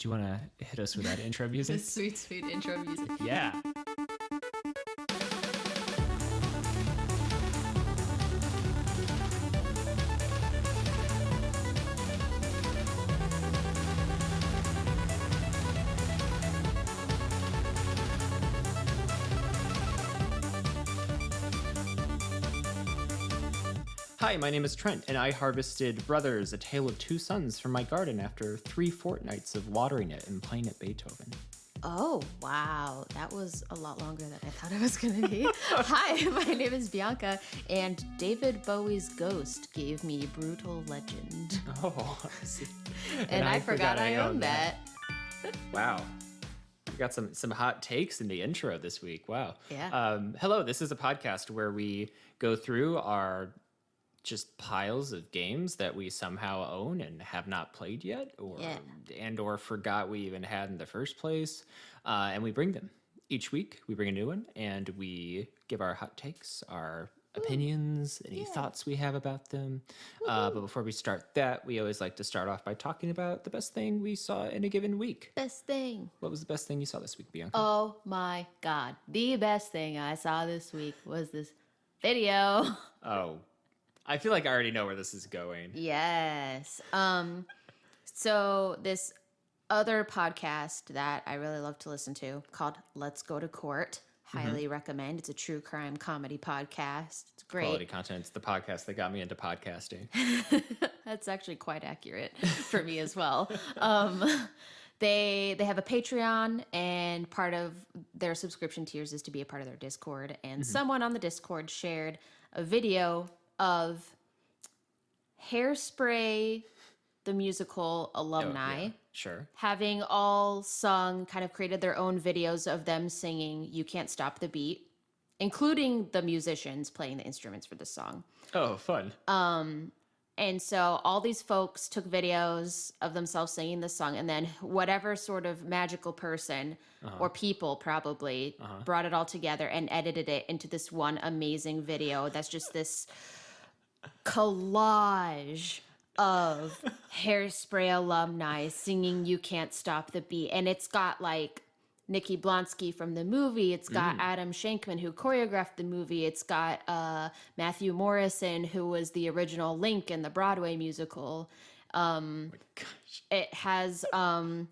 Do you want to hit us with that intro music? The sweet, sweet intro music. Yeah. Hi, my name is Trent, and I harvested Brothers, A Tale of Two Sons from my garden after 3 fortnights of watering it and playing at Beethoven. Oh, wow. That was a lot longer than I thought it was going to be. Hi, my name is Bianca, and David Bowie's ghost gave me Brütal Legend. Oh, I see. And I forgot I owned that. Wow. We got some hot takes in the intro this week. Wow. Yeah. Hello, this is a podcast where we go through our just piles of games that we somehow own and have not played yet, or forgot we even had in the first place, and we bring them each week. We bring a new one and we give our hot takes, our opinions, any thoughts we have about them. But before we start that, we always like to start off by talking about the best thing we saw in a given week. Best thing. What was the best thing you saw this week, Bianca? Oh my God. The best thing I saw this week was this video. Oh, I feel like I already know where this is going. Yes. So this other podcast that I really love to listen to called Let's Go to Court. Highly recommend. It's a true crime comedy podcast. It's great. Quality content. It's the podcast that got me into podcasting. That's actually quite accurate for me as well. They have a Patreon, and part of their subscription tiers is to be a part of their Discord. And someone on the Discord shared a video of Hairspray, the musical alumni, Oh, yeah. Sure. having all sung, kind of created their own videos of them singing You Can't Stop the Beat, including the musicians playing the instruments for the song. Oh, fun. And so all these folks took videos of themselves singing the song, and then whatever sort of magical person or people probably brought it all together and edited it into this one amazing video that's just this collage of Hairspray alumni singing You Can't Stop the Beat. And it's got like Nikki Blonsky from the movie. It's got Adam Shankman, who choreographed the movie. It's got Matthew Morrison, who was the original Link in the Broadway musical. Oh my gosh. It has I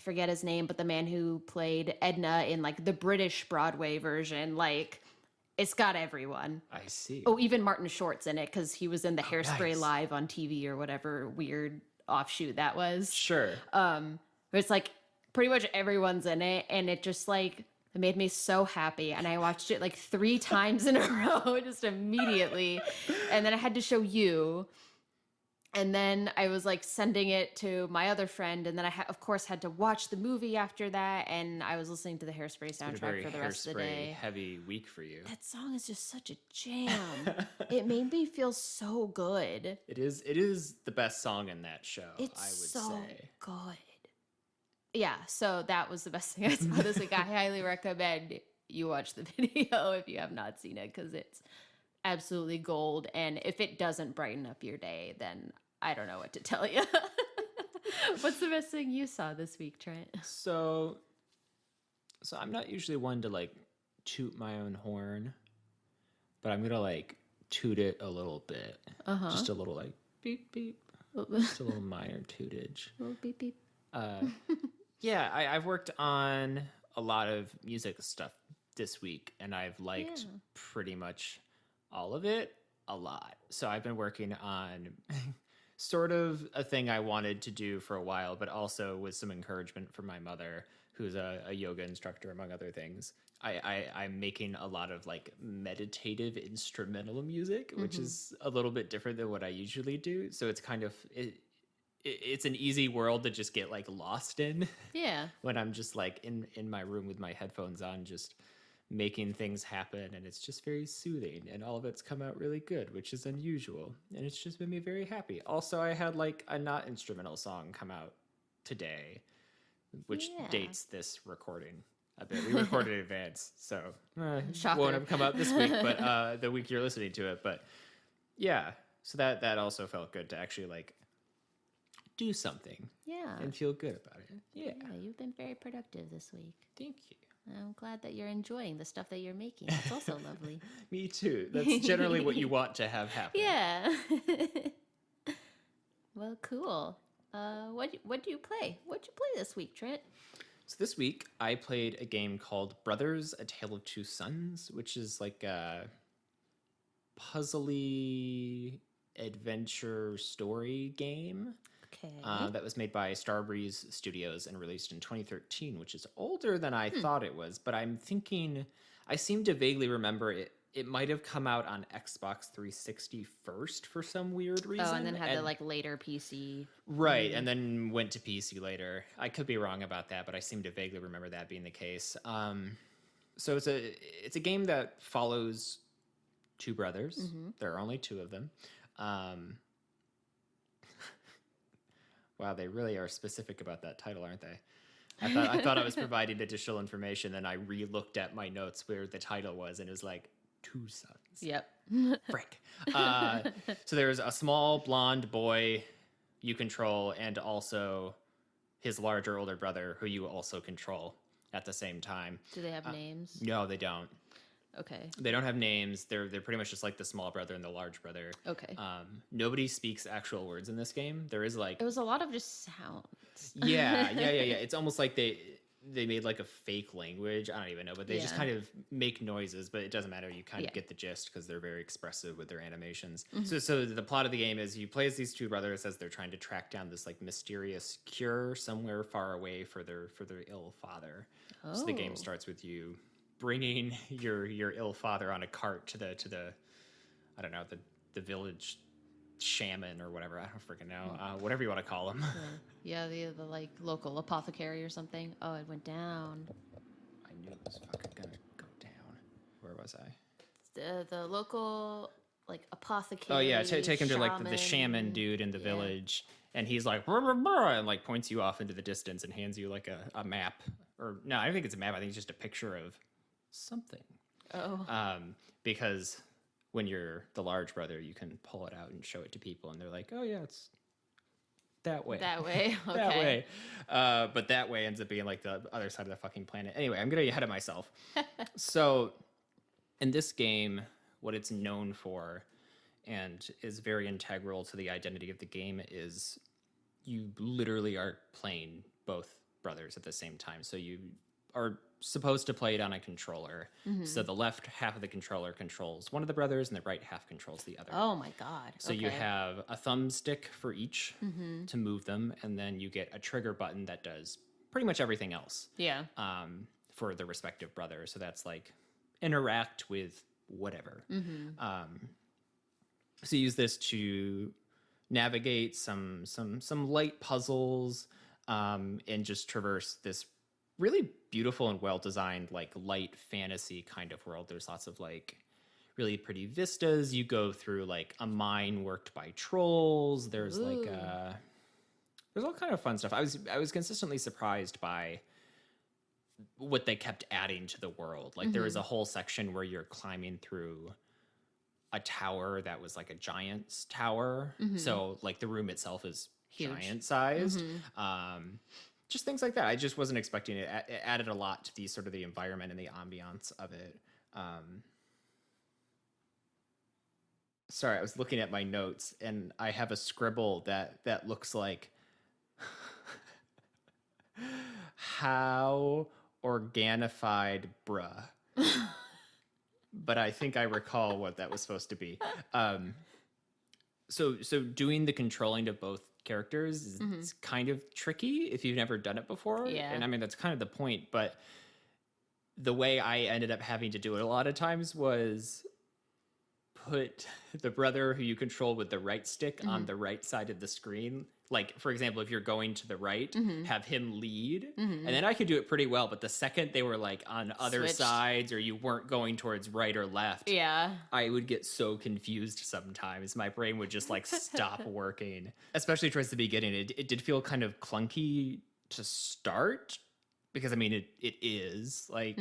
forget his name, but the man who played Edna in like the British Broadway version. Like, it's got everyone. I see. Oh, even Martin Short's in it because he was in the Hairspray nice. Live on TV or whatever weird offshoot that was. Sure. But it's like pretty much everyone's in it, and it just like it made me so happy. And I watched it like 3 times in a row just immediately. And then I had to show you. And then I was like sending it to my other friend, and then I of course had to watch the movie after that, and I was listening to the Hairspray soundtrack for the rest of the day. Heavy week for you. That song is just such a jam. It made me feel so good. It is the best song in that show, It's I would so say. good. Yeah, so that was the best thing I saw this week. I highly recommend you watch the video if you have not seen it, because it's absolutely gold. And if it doesn't brighten up your day, then I don't know what to tell you. What's the best thing you saw this week, Trent? So I'm not usually one to like toot my own horn, but I'm gonna like toot it a little bit. Just a little like beep beep. Just a little minor tootage. Oh, beep beep. Yeah, I've worked on a lot of music stuff this week, and I've liked pretty much all of it a lot. So I've been working on sort of a thing I wanted to do for a while, but also with some encouragement from my mother, who's a yoga instructor, among other things. I'm making a lot of like meditative instrumental music, which is a little bit different than what I usually do. So it's kind of... It's an easy world to just get like lost in. Yeah. When I'm just like in my room with my headphones on, just making things happen, and it's just very soothing, and all of it's come out really good, which is unusual, and it's just made me very happy. Also, I had like a not instrumental song come out today, which dates this recording a bit. We recorded in advance, so won't have come out this week, but the week you're listening to it. But yeah, so that also felt good to actually like do something Yeah. and feel good about it. Yeah. You've been very productive this week. Thank you. I'm glad that you're enjoying the stuff that you're making. It's also lovely. Me too. That's generally what you want to have happen. Yeah. Well, cool. What do you play? What'd you play this week, Trent? So this week I played a game called Brothers: A Tale of Two Sons, which is like a puzzly adventure story game. Okay. That was made by Starbreeze Studios and released in 2013, which is older than I thought it was. But I'm thinking, I seem to vaguely remember it. It might have come out on Xbox 360 first for some weird reason. Oh, and then had the like later PC. Right, and then went to PC later. I could be wrong about that, but I seem to vaguely remember that being the case. So it's a game that follows two brothers. Mm-hmm. There are only two of them. Wow, they really are specific about that title, aren't they? I thought I was providing additional information, and I re-looked at my notes where the title was, and it was like two sons. Yep. Frick. So there's a small blonde boy you control, and also his larger older brother who you also control at the same time. Do they have names? No, they don't. Okay. They don't have names. They're pretty much just like the small brother and the large brother. Okay. Nobody speaks actual words in this game. There is like It was a lot of just sounds. yeah. It's almost like they made like a fake language. I don't even know, but they just Yeah. kind of make noises, but it doesn't matter. You kind of Yeah. get the gist because they're very expressive with their animations. So the plot of the game is you play as these two brothers as they're trying to track down this like mysterious cure somewhere far away for their ill father. So the game Oh. starts with you bringing your ill father on a cart to the I don't know, the village shaman or whatever. I don't freaking know. Whatever you want to call him. Yeah, the like local apothecary or something. Oh, it went down. I knew it was fucking gonna go down. Where was I? The local like apothecary. Oh yeah, take him to like the shaman dude in the village, and he's like "Brr, brr, brr," and like points you off into the distance and hands you like a map. Or no, I don't think it's a map. I think it's just a picture of something. Oh. Because when you're the large brother, you can pull it out and show it to people, and they're like, "Oh yeah, it's that way." That way. Okay. That way. But that way ends up being like the other side of the fucking planet. Anyway, I'm getting ahead of myself. So, in this game, what it's known for and is very integral to the identity of the game is you literally are playing both brothers at the same time. So you are supposed to play it on a controller. So the left half of the controller controls one of the brothers and the right half controls the other. Oh my god. So you have a thumbstick for each to move them, and then you get a trigger button that does pretty much everything else Yeah. for the respective brother. So that's like interact with whatever. So you use this to navigate some light puzzles and just traverse this really beautiful and well-designed like light fantasy kind of world. There's lots of like really pretty vistas. You go through like a mine worked by trolls. There's like there's all kind of fun stuff. I was consistently surprised by what they kept adding to the world. Like there was a whole section where you're climbing through a tower that was like a giant's tower. So like the room itself is Huge. giant sized. Just things like that. I just wasn't expecting it. It added a lot to the sort of the environment and the ambiance of it. Sorry, I was looking at my notes and I have a scribble that looks like how organified bruh. But I think I recall what that was supposed to be. So doing the controlling of both characters is kind of tricky if you've never done it before. Yeah. And I mean, that's kind of the point. But the way I ended up having to do it a lot of times was put the brother who you control with the right stick on the right side of the screen. Like, for example, if you're going to the right, have him lead. And then I could do it pretty well. But the second they were like on other Switched. sides or you weren't going towards right or left, Yeah. I would get so confused sometimes. My brain would just like stop working, especially towards the beginning. It did feel kind of clunky to start because, I mean, it is like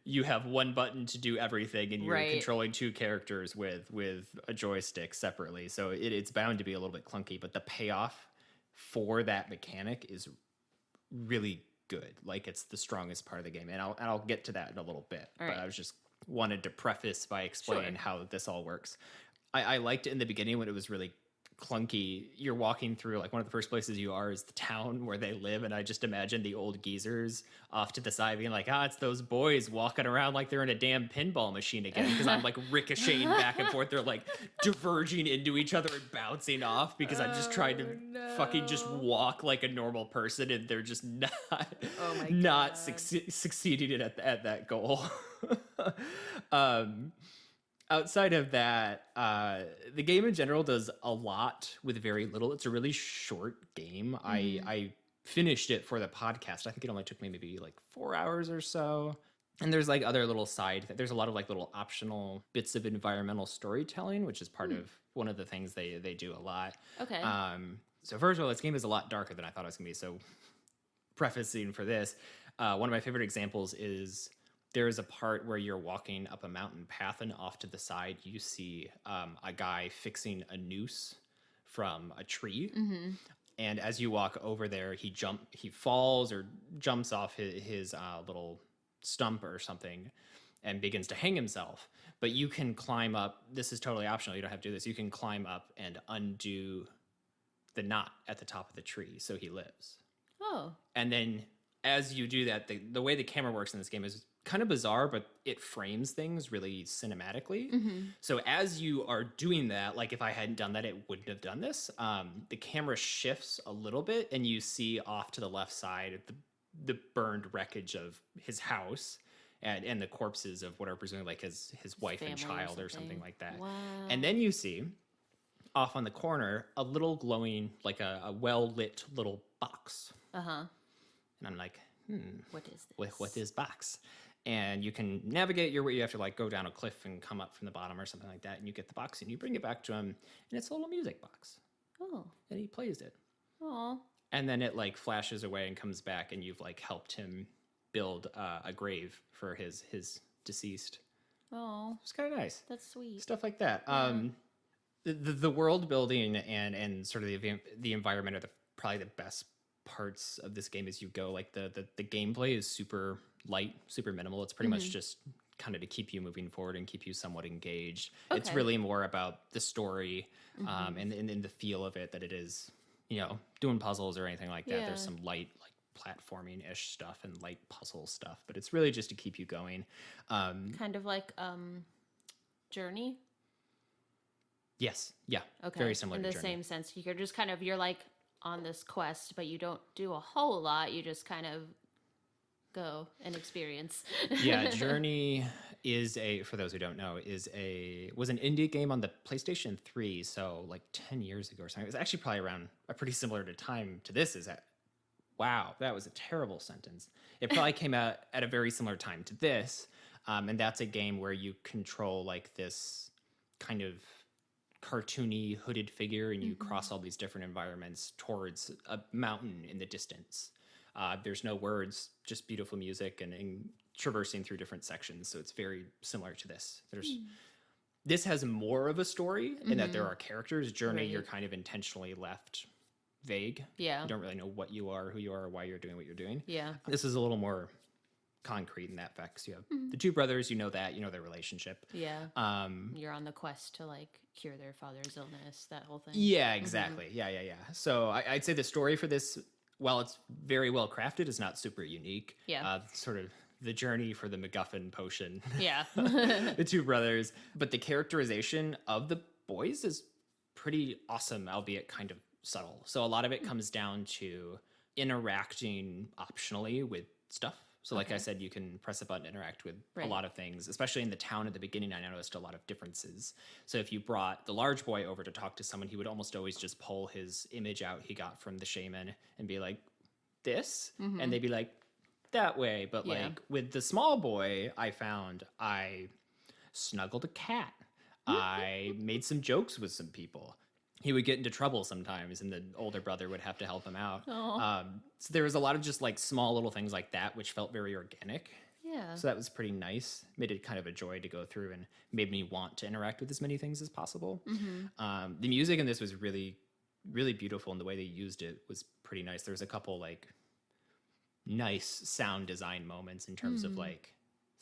you have one button to do everything and you're Right. controlling two characters with a joystick separately. So it's bound to be a little bit clunky, but the payoff for that mechanic is really good. Like, it's the strongest part of the game, and I'll get to that in a little bit. All but right. I was just wanted to preface by explaining how this all works. I liked it in the beginning when it was really clunky. You're walking through, like, one of the first places you are is the town where they live, and I just imagine the old geezers off to the side being like, it's those boys walking around like they're in a damn pinball machine again, because I'm like ricocheting back and forth. They're like diverging into each other and bouncing off because I'm just trying to fucking just walk like a normal person, and they're just not succeeding at that goal. Outside of that, the game in general does a lot with very little. It's a really short game. I finished it for the podcast. I think it only took me maybe like 4 hours or so. And there's like other little there's a lot of like little optional bits of environmental storytelling, which is part of one of the things they do a lot. Okay. So first of all, this game is a lot darker than I thought it was going to be. So prefacing for this, one of my favorite examples is there is a part where you're walking up a mountain path, and off to the side, you see a guy fixing a noose from a tree. Mm-hmm. And as you walk over there, he falls or jumps off his little stump or something and begins to hang himself. But you can climb up. This is totally optional. You don't have to do this. You can climb up and undo the knot at the top of the tree, so he lives. Oh. And then as you do that, the way the camera works in this game is kind of bizarre, but it frames things really cinematically. Mm-hmm. So as you are doing that, like if I hadn't done that, it wouldn't have done this. The camera shifts a little bit, and you see off to the left side the burned wreckage of his house and the corpses of what are presumably like his wife and child or something like that. Wow. And then you see off on the corner a little glowing, like a well-lit little box. Uh-huh. And I'm like, what is this? What is box? And you can navigate your way. You have to like go down a cliff and come up from the bottom or something like that. And you get the box and you bring it back to him, and it's a little music box. Oh. And he plays it. Oh. And then it like flashes away and comes back, and you've like helped him build a grave for his deceased. Oh. It's kind of nice. That's sweet. Stuff like that. Yeah. The world building and sort of the environment are probably the best parts of this game as you go. Like the gameplay is super light, super minimal. It's pretty much just kind of to keep you moving forward and keep you somewhat engaged. Okay. It's really more about the story and the feel of it that it is, doing puzzles or anything like that. Yeah. There's some light like platforming-ish stuff and light puzzle stuff, but it's really just to keep you going. Kind of like Journey. Yes. Yeah. Okay. Very similar in to the Journey. same sense. You're just kind of, you're like on this quest, but you don't do a whole lot. You just kind of go and experience. Yeah, Journey is for those who don't know, was an indie game on the PlayStation 3, so like 10 years ago or something. It was actually probably around a pretty similar time to this. Wow, that was a terrible sentence. It probably came out at a very similar time to this, and that's a game where you control like this kind of cartoony hooded figure, and you cross all these different environments towards a mountain in the distance. There's no words, just beautiful music and traversing through different sections. So it's very similar to this. This has more of a story in that there are characters. Journey, you're kind of intentionally left vague. Yeah. You don't really know what you are, who you are, or why you're doing what you're doing. Yeah. This is a little more concrete in that fact. So you have the two brothers, their relationship. Yeah. You're on the quest to like cure their father's illness, that whole thing. Yeah, exactly. Yeah. So I'd say the story for this, while it's very well crafted, is not super unique. Yeah. Sort of the journey for the MacGuffin potion. Yeah. The two brothers. But the characterization of the boys is pretty awesome, albeit kind of subtle. So a lot of it comes down to interacting optionally with stuff. So like I said, you can press a button to interact with a lot of things, especially in the town at the beginning. I noticed a lot of differences. So if you brought the large boy over to talk to someone, he would almost always just pull his image out he got from the shaman and be like, this? And they'd be like, that way. But like with the small boy, I found I snuggled a cat. I made some jokes with some people. He would get into trouble sometimes, and the older brother would have to help him out. So there was a lot of just like small little things like that, which felt very organic. Yeah. So that was pretty nice. Made it kind of a joy to go through and made me want to interact with as many things as possible. The music in this was really really beautiful, and the way they used it was pretty nice. There was a couple like nice sound design moments in terms of like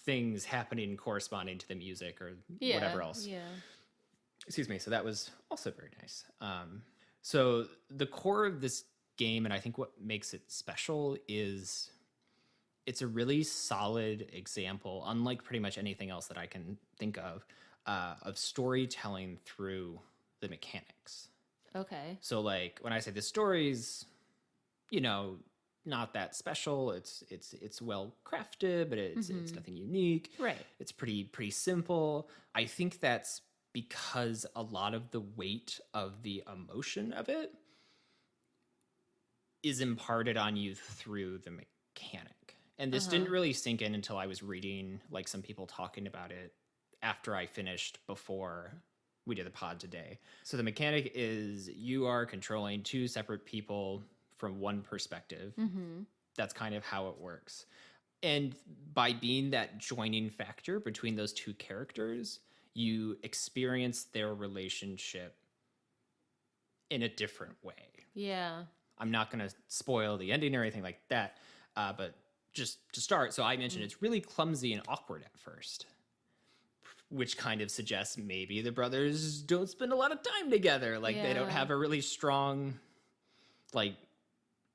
things happening corresponding to the music or whatever else. Yeah. Excuse me. So that was also very nice. So the core of this game, and I think what makes it special, is it's a really solid example, unlike pretty much anything else that I can think of storytelling through the mechanics. Okay. So like when I say the story's, not that special, it's well crafted, but it's nothing unique. Right. It's pretty simple. I think that's because a lot of the weight of the emotion of it is imparted on you through the mechanic. And this didn't really sink in until I was reading like some people talking about it after I finished, before we did the pod today. So the mechanic is you are controlling two separate people from one perspective. That's kind of how it works. And by being that joining factor between those two characters, you experience their relationship in a different way. Yeah. I'm not going to spoil the ending or anything like that, but just to start, so I mentioned it's really clumsy and awkward at first, which kind of suggests maybe the brothers don't spend a lot of time together. Like they don't have a really strong, like,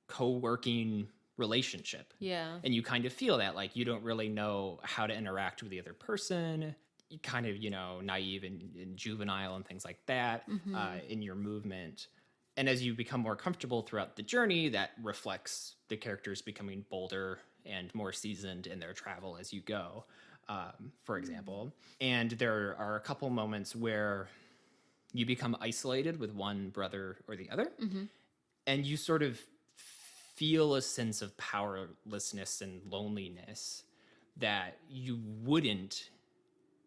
co-working relationship. Yeah. And you kind of feel that, like, you don't really know how to interact with the other person. You kind of, naive and juvenile and things like that in your movement. And as you become more comfortable throughout the journey, that reflects the characters becoming bolder and more seasoned in their travel as you go, for example. And there are a couple moments where you become isolated with one brother or the other, and you sort of feel a sense of powerlessness and loneliness that you wouldn't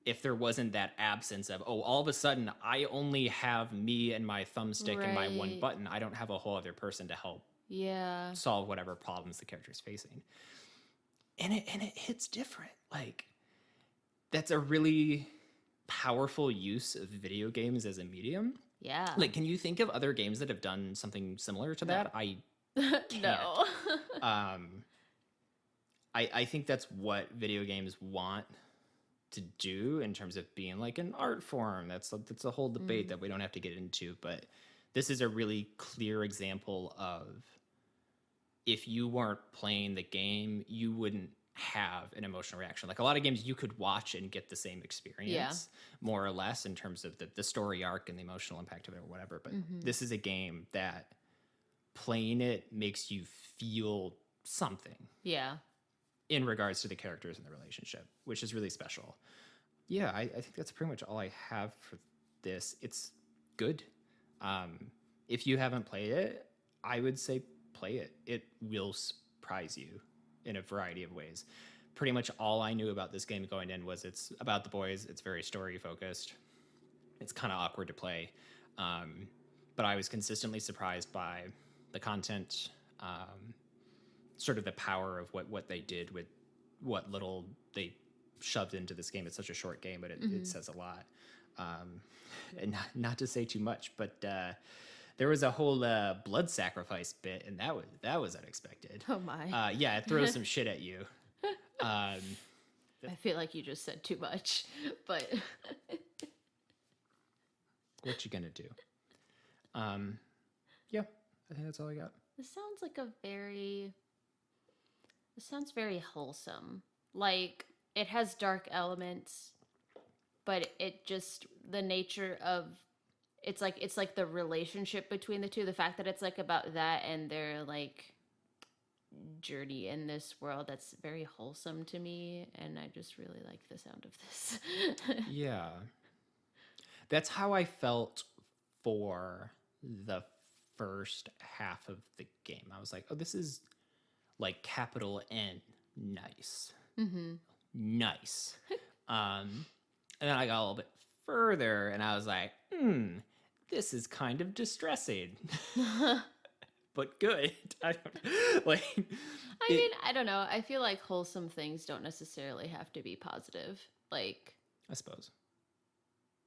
if there wasn't that absence of, all of a sudden, I only have me and my thumbstick and my one button. I don't have a whole other person to help solve whatever problems the character's facing. And it hits different. Like, that's a really powerful use of video games as a medium. Yeah. Like, can you think of other games that have done something similar to that? I can't. No. I think that's what video games want to do in terms of being like an art form. That's a whole debate that we don't have to get into, but this is a really clear example of, if you weren't playing the game, you wouldn't have an emotional reaction. Like a lot of games you could watch and get the same experience, more or less, in terms of the story arc and the emotional impact of it or whatever. But this is a game that playing it makes you feel something. Yeah. In regards to the characters and the relationship, which is really special. Yeah, I think that's pretty much all I have for this. It's good. If you haven't played it, I would say play it. It will surprise you in a variety of ways. Pretty much all I knew about this game going in was it's about the boys. It's very story focused. It's kind of awkward to play. But I was consistently surprised by the content, sort of the power of what they did with what little they shoved into this game. It's such a short game, but it says a lot. And not to say too much, but there was a whole blood sacrifice bit, and that was unexpected. Oh my. Yeah, it throws some shit at you. I feel like you just said too much, but what you gonna do? Yeah, I think that's all I got. This sounds very wholesome. Like, it has dark elements, but it just, the nature of, it's like the relationship between the two, the fact that it's like about that and their like journey in this world, that's very wholesome to me, and I just really like the sound of this. Yeah. That's how I felt for the first half of the game. I was like, oh, this is like capital N nice. Nice. And then I got a little bit further and I was like, this is kind of distressing. But good. I don't know. I feel like wholesome things don't necessarily have to be positive. Like, I suppose.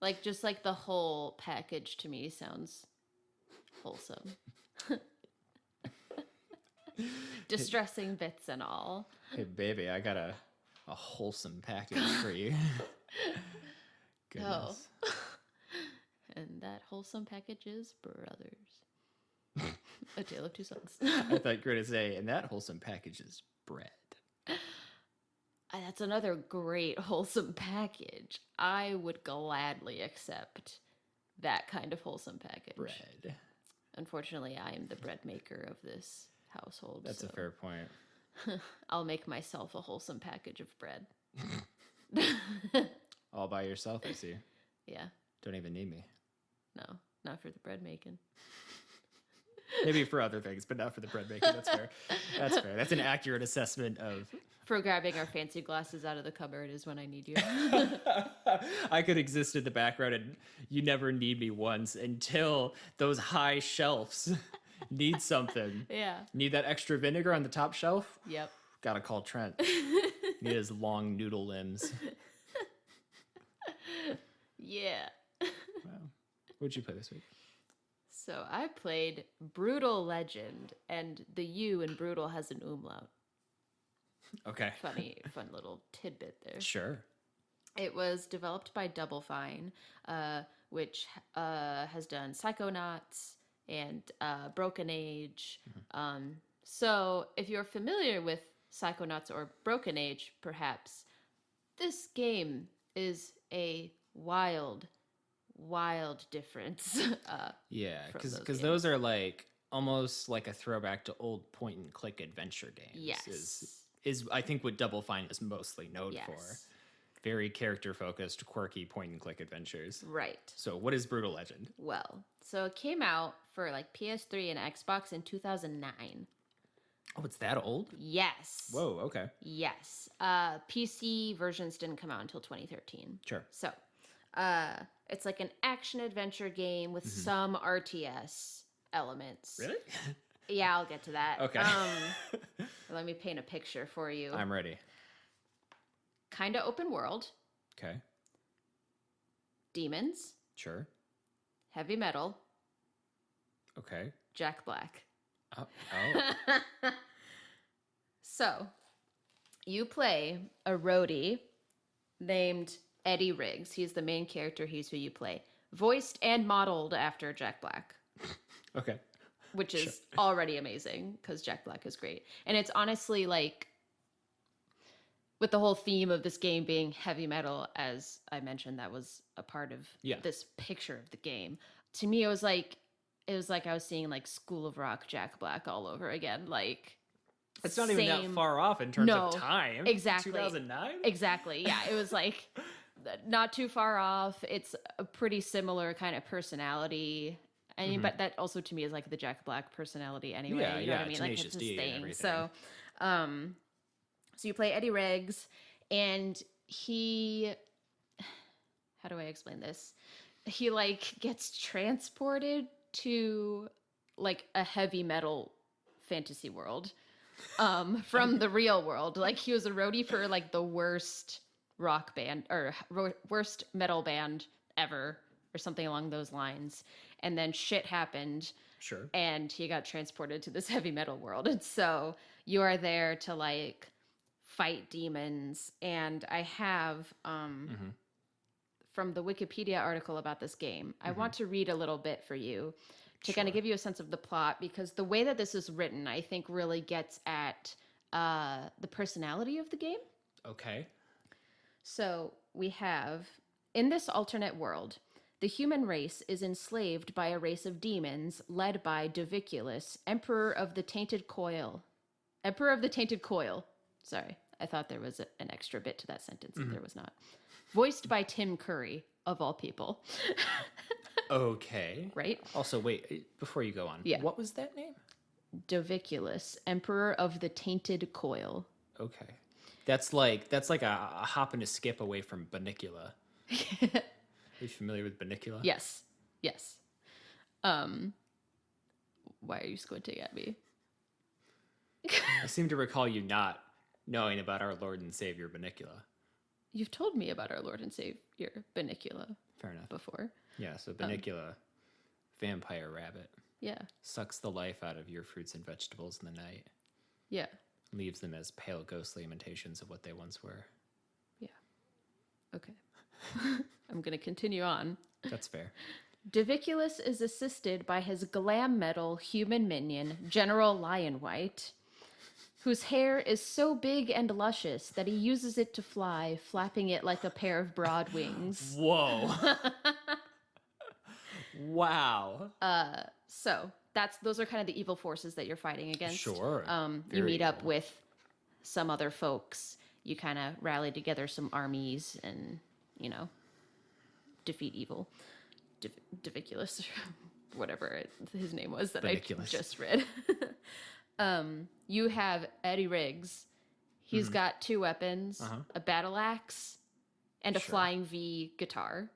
Like, just like the whole package to me sounds wholesome. Distressing bits and all. Hey, baby, I got a wholesome package for you. Goodness. Oh. And that wholesome package is Brothers. A Tale of Two Sons. I thought you were going to say, and that wholesome package is bread. That's another great wholesome package. I would gladly accept that kind of wholesome package. Bread. Unfortunately, I am the bread maker of this household. That's a fair point. I'll make myself a wholesome package of bread. All by yourself, I see. Yeah. Don't even need me. No, not for the bread making. Maybe for other things, but not for the bread making. That's fair. That's fair. That's an accurate assessment of... For grabbing our fancy glasses out of the cupboard is when I need you. I could exist in the background and you never need me once until those high shelves need something. Yeah. Need that extra vinegar on the top shelf? Yep. Gotta call Trent. Need his long noodle limbs. Yeah. Wow. What'd you play this week? So I played Brütal Legend, and the U in Brutal has an umlaut. Okay. Fun little tidbit there. Sure. It was developed by Double Fine, which has done Psychonauts and Broken Age. So if you're familiar with Psychonauts or Broken Age, perhaps, this game is a wild difference. Yeah, because those those are like almost like a throwback to old point and click adventure games. Yes. Is I think what Double Fine is mostly known for. Very character focused, quirky point and click adventures. Right. So what is Brütal Legend? Well, so it came out for like PS3 and Xbox in 2009. Oh, it's that old? Yes. Whoa, okay. Yes. PC versions didn't come out until 2013. Sure. So, it's like an action adventure game with some RTS elements. Really? Yeah, I'll get to that. Okay. Let me paint a picture for you. I'm ready. Kind of open world. Okay. Demons. Sure. Heavy metal. Okay. Jack Black. Oh. So, you play a roadie named Eddie Riggs. He's the main character. He's who you play. Voiced and modeled after Jack Black. Okay. Which is already amazing because Jack Black is great. And it's honestly like, with the whole theme of this game being heavy metal, as I mentioned, that was a part of this picture of the game. To me, it was like I was seeing like School of Rock Jack Black all over again. Like, it's not even that far off in terms of time. Exactly. 2009? Exactly. Yeah. It was like not too far off. It's a pretty similar kind of personality. I mean, but that also to me is like the Jack Black personality anyway. Yeah, you know what I mean? Like it's his thing. So you play Eddie Riggs, and he, how do I explain this? He like gets transported to like a heavy metal fantasy world from the real world. Like he was a roadie for like the worst rock band or worst metal band ever or something along those lines. And then shit happened. Sure. And he got transported to this heavy metal world. And so you are there to like fight demons. And I have from the Wikipedia article about this game, I want to read a little bit for you to kind of give you a sense of the plot, because the way that this is written, I think really gets at the personality of the game. Okay. So we have, in this alternate world, the human race is enslaved by a race of demons led by Doviculus, Emperor of the Tainted Coil. Emperor of the Tainted Coil. Sorry, I thought there was an extra bit to that sentence, but there was not. Voiced by Tim Curry, of all people. Okay. Right? Also, wait, before you go on, what was that name? Doviculus, Emperor of the Tainted Coil. Okay. That's like a hop and a skip away from Banicula. Are you familiar with Banicula? Yes. Yes. Why are you squinting at me? I seem to recall you not knowing about our Lord and Savior Banicula. You've told me about our Lord and Savior Banicula. Fair enough. Before. Yeah, so Banicula, vampire rabbit. Yeah. Sucks the life out of your fruits and vegetables in the night. Yeah. Leaves them as pale, ghostly imitations of what they once were. Yeah. Okay. I'm going to continue on. That's fair. Diviculus is assisted by his glam metal human minion, General Lionwhite, whose hair is so big and luscious that he uses it to fly, flapping it like a pair of broad wings. Whoa. Wow. So those are kind of the evil forces that you're fighting against. Sure. You meet up evil. with some other folks. You kind of rally together some armies and, defeat evil. Diviculus, whatever his name was that Ridiculous. I just read. You have Eddie Riggs. He's got 2 weapons, a battle axe and a flying V guitar.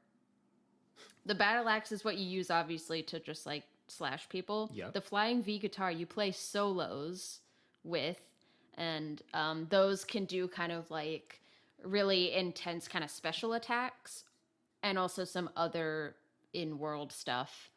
The battle axe is what you use, obviously, to just, like, slash people. Yep. The flying V guitar you play solos with, and those can do kind of, like, really intense kind of special attacks and also some other in-world stuff.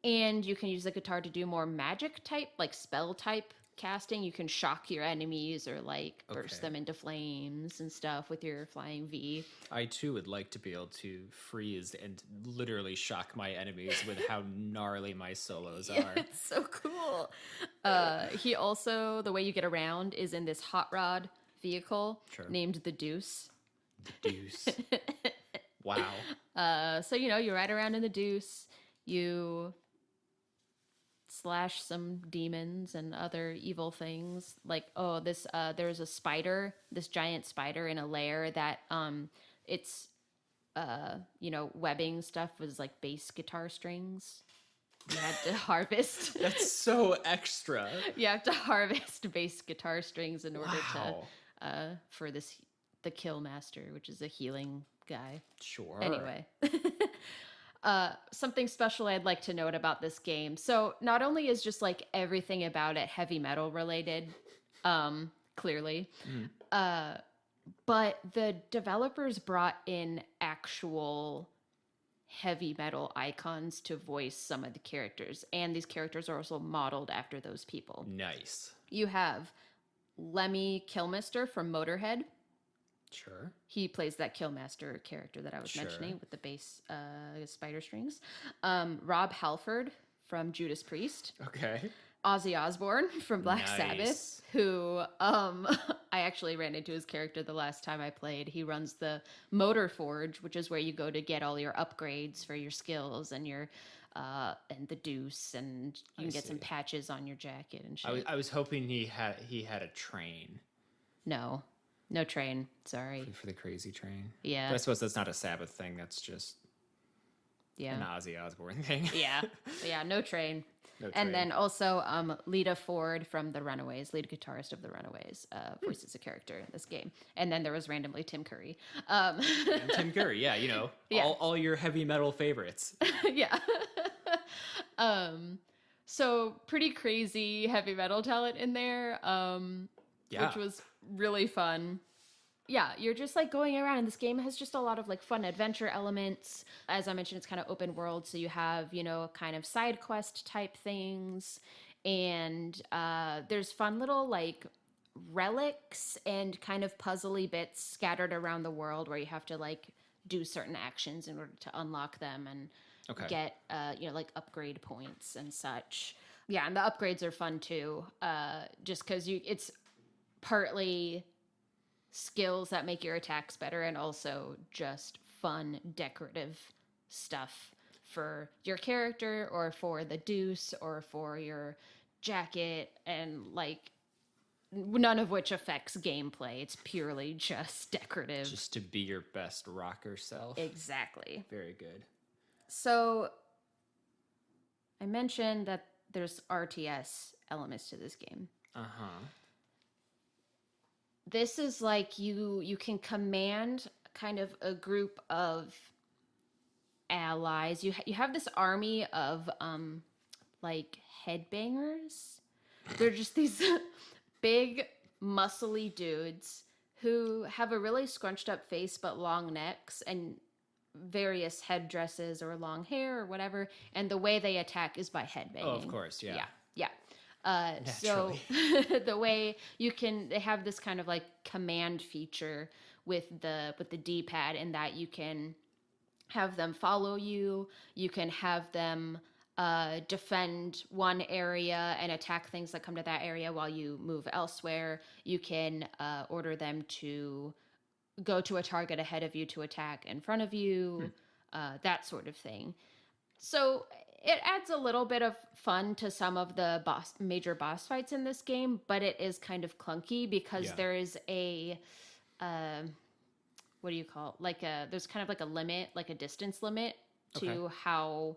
And you can use the guitar to do more magic type, like spell type casting. You can shock your enemies or like burst them into flames and stuff with your flying V. I too would like to be able to freeze and literally shock my enemies with how gnarly my solos are. It's so cool. He also, the way you get around is in this hot rod vehicle named the Deuce. The Deuce. Wow. So, you ride around in the Deuce. You slash some demons and other evil things. Like, there's a spider, this giant spider in a lair that its webbing stuff was like bass guitar strings. You had to harvest. That's so extra. You have to harvest bass guitar strings in order to for the Kill Master, which is a healing guy. Sure. Anyway. Something special I'd like to note about this game. So not only is just like everything about it heavy metal related, clearly, but the developers brought in actual heavy metal icons to voice some of the characters. And these characters are also modeled after those people. Nice. You have Lemmy Kilmister from Motorhead. Sure. He plays that Killmaster character that I was mentioning with the bass spider strings. Rob Halford from Judas Priest. Okay. Ozzy Osbourne from Black Sabbath, who I actually ran into his character the last time I played. He runs the Motor Forge, which is where you go to get all your upgrades for your skills and your and the Deuce, and you can get some patches on your jacket and shit. I was hoping he had a train. No train. Sorry. For the crazy train. Yeah. But I suppose that's not a Sabbath thing. That's just an Ozzy Osbourne thing. Yeah. No train. And then also Lita Ford from The Runaways, lead guitarist of The Runaways, voices a character in this game. And then there was randomly Tim Curry. And Tim Curry, all your heavy metal favorites. Yeah. So pretty crazy heavy metal talent in there. Which was really fun. Yeah, you're just like going around, and this game has just a lot of like fun adventure elements. As I mentioned, it's kind of open world, so you have, kind of side quest type things, and there's fun little like relics and kind of puzzly bits scattered around the world where you have to like do certain actions in order to unlock them and get like upgrade points and such. Yeah, and the upgrades are fun too, just because it's partly skills that make your attacks better and also just fun decorative stuff for your character or for the Deuce or for your jacket, and like none of which affects gameplay. It's purely just decorative. Just to be your best rocker self. Exactly. Very good. So I mentioned that there's RTS elements to this game. Uh-huh. This is like you can command kind of a group of allies. You have this army of like headbangers. They're just these big muscly dudes who have a really scrunched up face but long necks, and various headdresses or long hair or whatever, and the way they attack is by headbanging. Oh, of course, yeah. So the way they have this kind of like command feature with the D-pad, in that you can have them follow you, you can have them defend one area and attack things that come to that area while you move elsewhere. You can order them to go to a target ahead of you to attack in front of you, that sort of thing. So it adds a little bit of fun to some of the major boss fights in this game, but it is kind of clunky because there is a what do you call it? There's kind of like a limit, like a distance limit to how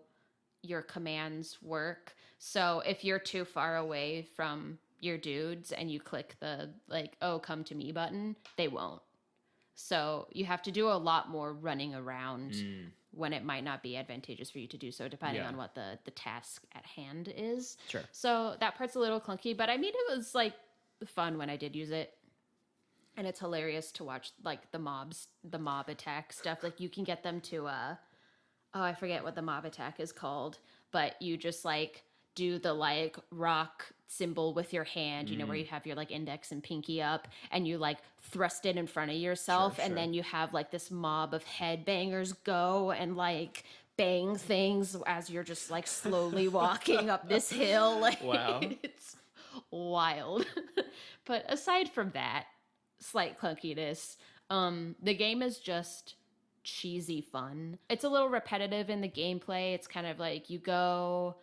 your commands work. So if you're too far away from your dudes and you click the come to me button, they won't. So you have to do a lot more running around when it might not be advantageous for you to do so, depending on what the task at hand is. Sure. So that part's a little clunky, but I mean, it was like fun when I did use it. And it's hilarious to watch like the mob attack stuff. Like you can get them to I forget what the mob attack is called, but you just like do the like rock symbol with your hand, you know, where you have your like index and pinky up, and you like thrust it in front of yourself, and then you have like this mob of headbangers go and like bang things as you're just like slowly walking up this hill. Like, wow. It's wild. But aside from that slight clunkiness, the game is just cheesy fun. It's a little repetitive in the gameplay. It's kind of like you go,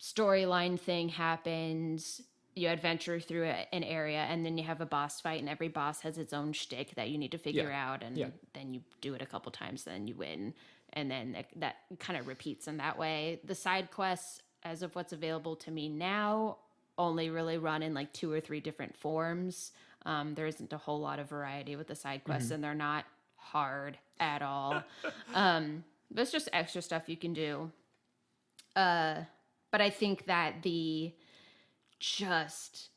storyline thing happens, you adventure through an area, and then you have a boss fight, and every boss has its own shtick that you need to figure out, and then you do it a couple times, then you win, and then that kind of repeats in that way. The side quests, as of what's available to me now, only really run in like 2 or 3 different forms. There isn't a whole lot of variety with the side quests, and they're not hard at all. There's just extra stuff you can do. But I think that the just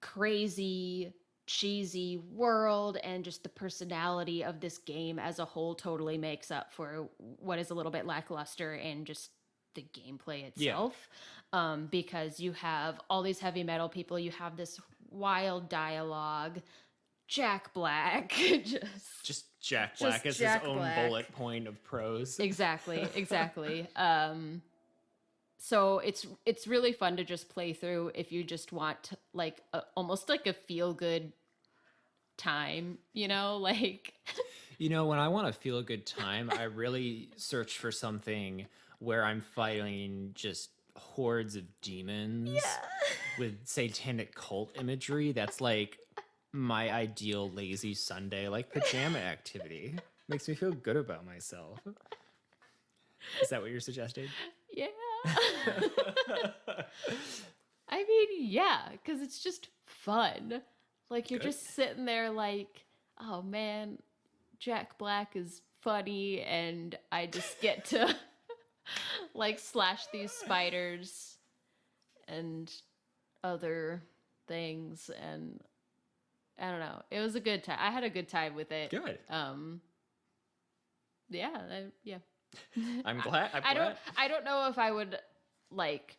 crazy, cheesy world and just the personality of this game as a whole totally makes up for what is a little bit lackluster in just the gameplay itself. Because you have all these heavy metal people, you have this wild dialogue, Jack Black, just Jack Black as his own bullet point of prose. Exactly. So it's really fun to just play through if you just want like almost like a feel good time, you know, like. You know, when I want to feel a good time, I really search for something where I'm fighting just hordes of demons with satanic cult imagery. That's like my ideal lazy Sunday, like pajama activity. Makes me feel good about myself. Is that what you're suggesting? Yeah. I mean, yeah, because it's just fun. Like, you're just sitting there like, oh man, Jack Black is funny, and I just get to like slash these spiders and other things, and I don't know. It was a good time. I had a good time with it. Good. Yeah. I'm glad. I don't know if I would like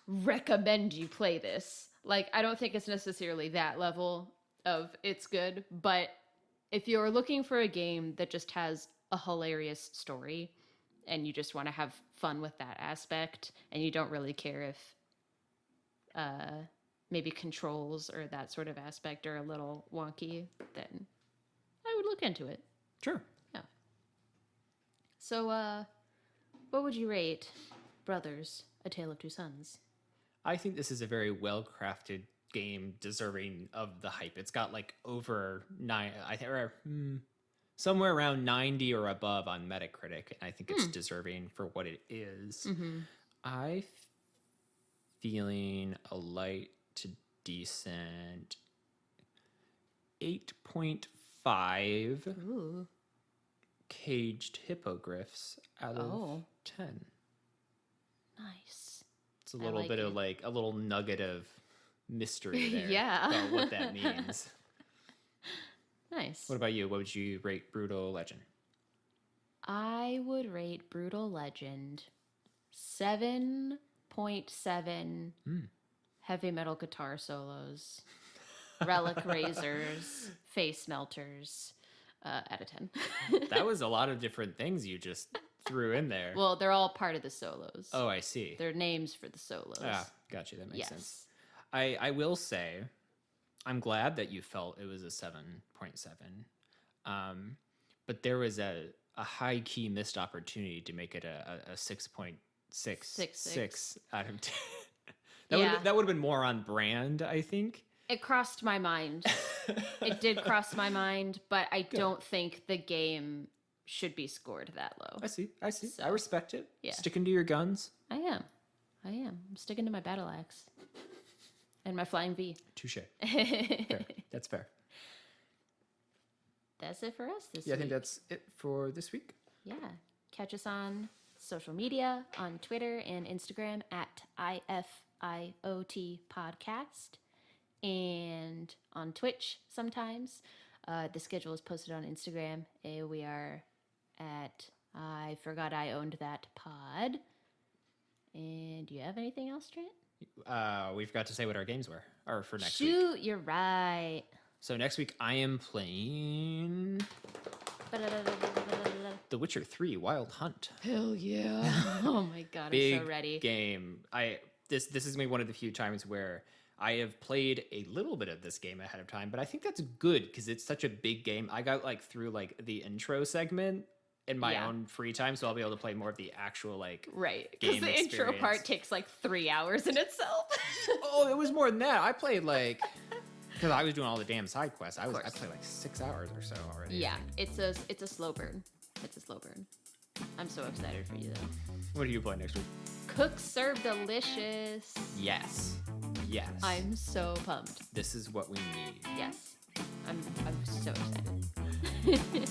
recommend you play this. Like, I don't think it's necessarily that level of it's good, but if you're looking for a game that just has a hilarious story and you just want to have fun with that aspect, and you don't really care if maybe controls or that sort of aspect are a little wonky, then I would look into it. Sure. Yeah. So, what would you rate Brothers: A Tale of Two Sons? I think this is a very well-crafted game, deserving of the hype. It's got like over 9, I think, or somewhere around 90 or above on Metacritic. I think it's deserving for what it is. I feeling a light to decent 8.5 caged hippogriffs out of 10. Nice. It's a little bit of like a little nugget of mystery there. Yeah. About what that means. Nice. What about you? What would you rate Brütal Legend? I would rate Brütal Legend 7.7 heavy metal guitar solos, relic razors, face melters out of 10. That was a lot of different things you just threw in there. Well, they're all part of the solos. Oh, I see. They're names for the solos. Ah, got you. That makes sense. I will say, I'm glad that you felt it was a 7.7. But there was a high key missed opportunity to make it a 6.66 out of 10. That would have been more on brand, I think. It crossed my mind. It did cross my mind, but I don't think the game should be scored that low. I see. So, I respect it. yeah. Sticking to your guns. I am. I'm sticking to my battle axe and my flying V. Touche. Fair. That's fair. That's it for us this week. Yeah, I think that's it for this week. Yeah. Catch us on social media, on Twitter and Instagram at IFIOT Podcast, and on Twitch sometimes. The schedule is posted on Instagram. We are at I Forgot I Owned That Pod. And do you have anything else, Trent? We forgot to say what our games were, or for next week. Shoot, you're right. So next week I am playing The Witcher 3 Wild Hunt. Hell yeah. Oh my god, Big I'm so ready. Game. This is gonna be one of the few times where I have played a little bit of this game ahead of time, but I think that's good because it's such a big game. I got through the intro segment in my own free time, so I'll be able to play more of the actual right, because the experience. intro part takes 3 hours in itself. Oh, it was more than that. I played because I was doing all the damn side quests. I played 6 hours or so already. Yeah, it's a slow burn. It's a slow burn. I'm so excited for you though. What do you play next week? Cook Serve Delicious. Yes. I'm so pumped. This is what we need. Yes. I'm so excited.